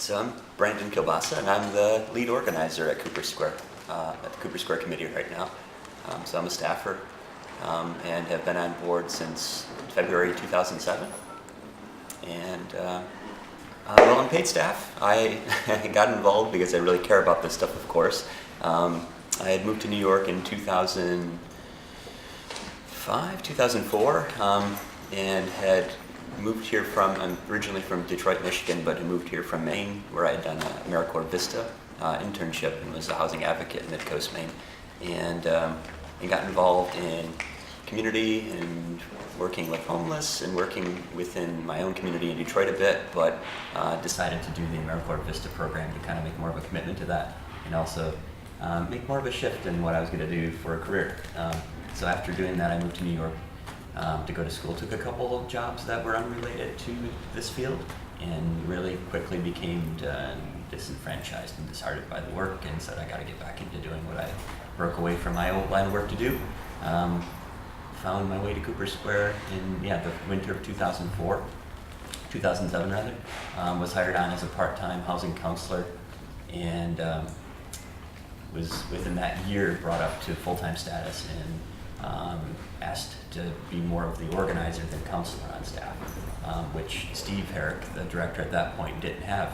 So I'm Brandon Kilbasa, and I'm the lead organizer at Cooper Square, at the Cooper Square Committee right now. So I'm a staffer and have been on board since February 2007. And well, I'm paid staff. I got involved because I really care about this stuff, of course. I had moved to New York in 2005, 2004, and had moved here I'm originally from Detroit, Michigan, but I moved here from Maine, where I had done an AmeriCorps Vista internship and was a housing advocate in Mid-Coast, Maine, and got involved in community and working with homeless and working within my own community in Detroit a bit, but decided to do the AmeriCorps Vista program to kind of make more of a commitment to that and also make more of a shift in what I was going to do for a career. So after doing that, I moved to New York to go to school. Took a couple of jobs that were unrelated to this field and really quickly became disenfranchised and disheartened by the work and said I got to get back into doing what I broke away from my old line of work to do. Found my way to Cooper Square in the winter of 2007 rather. Was hired on as a part-time housing counselor and was within that year brought up to full-time status and asked to be more of the organizer than counselor on staff, which Steve Herrick, the director at that point, didn't have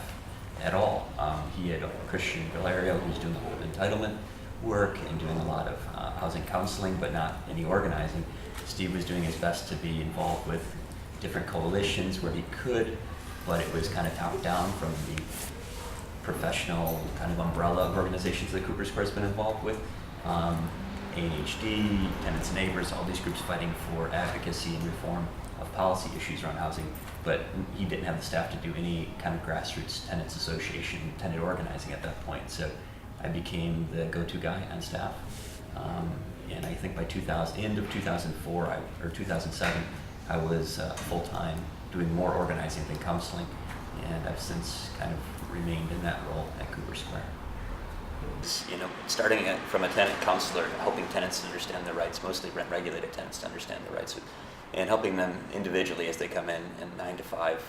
at all. He had Christian Valerio, who was doing the whole entitlement work and doing a lot of housing counseling, but not any organizing. Steve was doing his best to be involved with different coalitions where he could, but it was kind of top down from the professional kind of umbrella of organizations that Cooper Square's been involved with. ADHD, Tenants and Neighbors, all these groups fighting for advocacy and reform of policy issues around housing, but he didn't have the staff to do any kind of grassroots tenants association, tenant organizing at that point. So I became the go-to guy on staff, and I think by end of 2004 or 2007, I was full-time doing more organizing than counseling, and I've since kind of remained in that role at Cooper Square. Starting from a tenant counselor, helping tenants to understand their rights, mostly rent-regulated tenants to understand their rights, and helping them individually as they come in 9 to 5,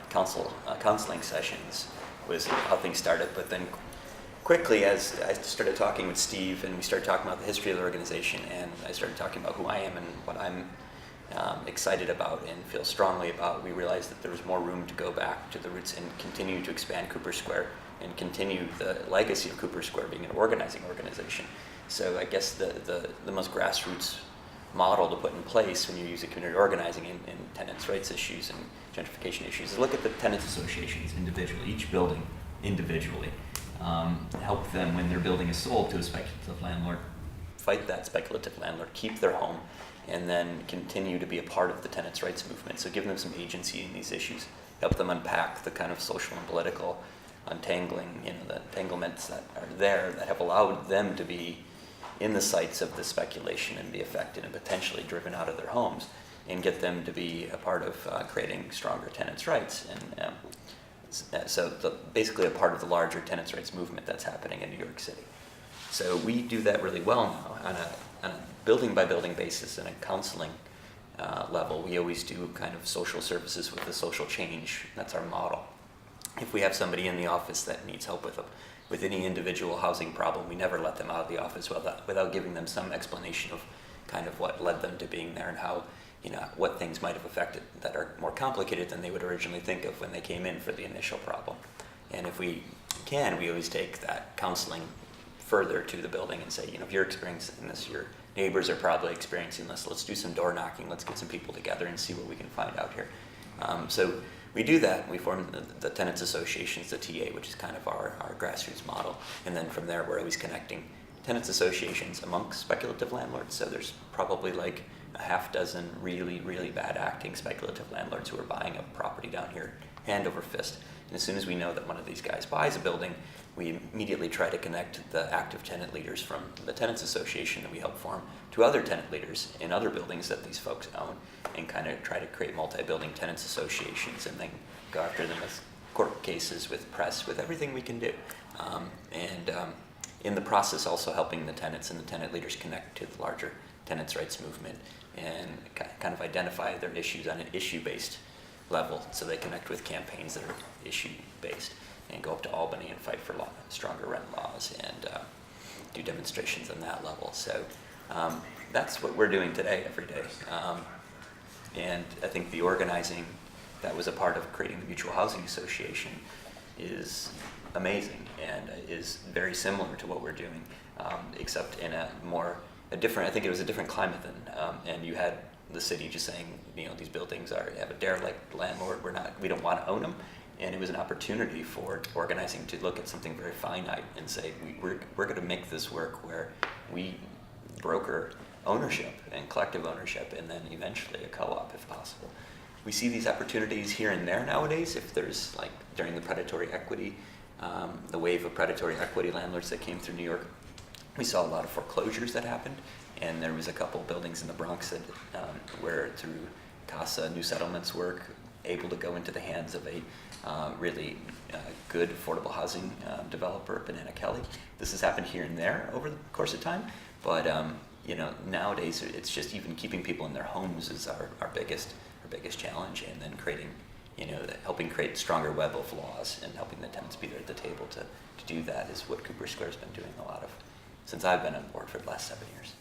counseling sessions was how things started. But then quickly, as I started talking with Steve and we started talking about the history of the organization, and I started talking about who I am and what I'm excited about and feel strongly about, we realized that there was more room to go back to the roots and continue to expand Cooper Square and continue the legacy of Cooper Square being an organizing organization. So I guess the most grassroots model to put in place when you use community organizing in tenants' rights issues and gentrification issues is look at the tenants associations individually, each building individually. Help them when their building is sold to a speculative landlord, fight that speculative landlord, keep their home, and then continue to be a part of the tenants' rights movement. So give them some agency in these issues, help them unpack the kind of social and political untangling, the entanglements that are there that have allowed them to be in the sights of the speculation and be affected and potentially driven out of their homes, and get them to be a part of creating stronger tenants' rights. And basically a part of the larger tenants' rights movement that's happening in New York City. So we do that really well now on a building by building basis and a counseling level. We always do kind of social services with the social change. That's our model. If we have somebody in the office that needs help with any individual housing problem, we never let them out of the office without giving them some explanation of kind of what led them to being there and how, what things might have affected that are more complicated than they would originally think of when they came in for the initial problem. And if we can, we always take that counseling further to the building and say, if you're experiencing this, your neighbors are probably experiencing this, let's do some door knocking, let's get some people together and see what we can find out here. So we do that. We form the tenants associations, the TA, which is kind of our grassroots model. And then from there, we're always connecting tenants associations amongst speculative landlords. So there's probably like a half dozen really, really bad acting speculative landlords who are buying a property down here hand over fist. And as soon as we know that one of these guys buys a building, we immediately try to connect the active tenant leaders from the tenants association that we help form to other tenant leaders in other buildings that these folks own, and kind of try to create multi-building tenants associations and then go after them with court cases, with press, with everything we can do. In the process also helping the tenants and the tenant leaders connect to the larger tenants' rights movement and kind of identify their issues on an issue-based level, so they connect with campaigns that are issue-based, and go up to Albany and fight for stronger rent laws, and do demonstrations on that level. So that's what we're doing today, every day. And I think the organizing that was a part of creating the Mutual Housing Association is amazing, and is very similar to what we're doing, except in a different, I think it was a different climate then, and you had the city just saying, these buildings have a derelict landlord, we don't want to own them, and it was an opportunity for organizing to look at something very finite and say, we're going to make this work where we broker ownership and collective ownership, and then eventually a co-op if possible. We see these opportunities here and there nowadays. If there's, like during the predatory equity, the wave of predatory equity landlords that came through New York, we saw a lot of foreclosures that happened, and there was a couple buildings in the Bronx that where through CASA New Settlements work, able to go into the hands of a really good affordable housing developer, Banana Kelly. This has happened here and there over the course of time, but nowadays it's just even keeping people in their homes is our biggest challenge, and then creating, helping create stronger web of laws and helping the tenants be there at the table to do that is what Cooper Square's been doing a lot of since I've been on board for the last 7 years.